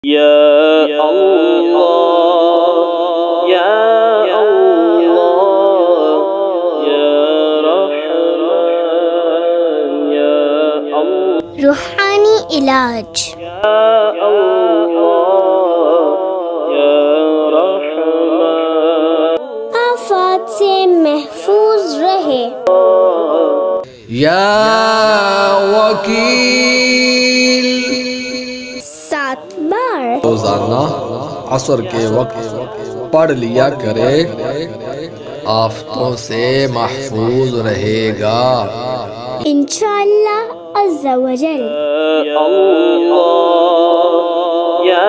या अल्लाह या अल्लाह या रहमान या अल्लाह रूहानी इलाज या अल्लाह या रहमान आफात से महफूज रहे। या वकील 7 बार रोजाना असर के वक्त पढ़ लिया करे, आफतों से महफूज रहेगा इंशाअल्लाह अज़्ज़ा वजल। या अल्लाह या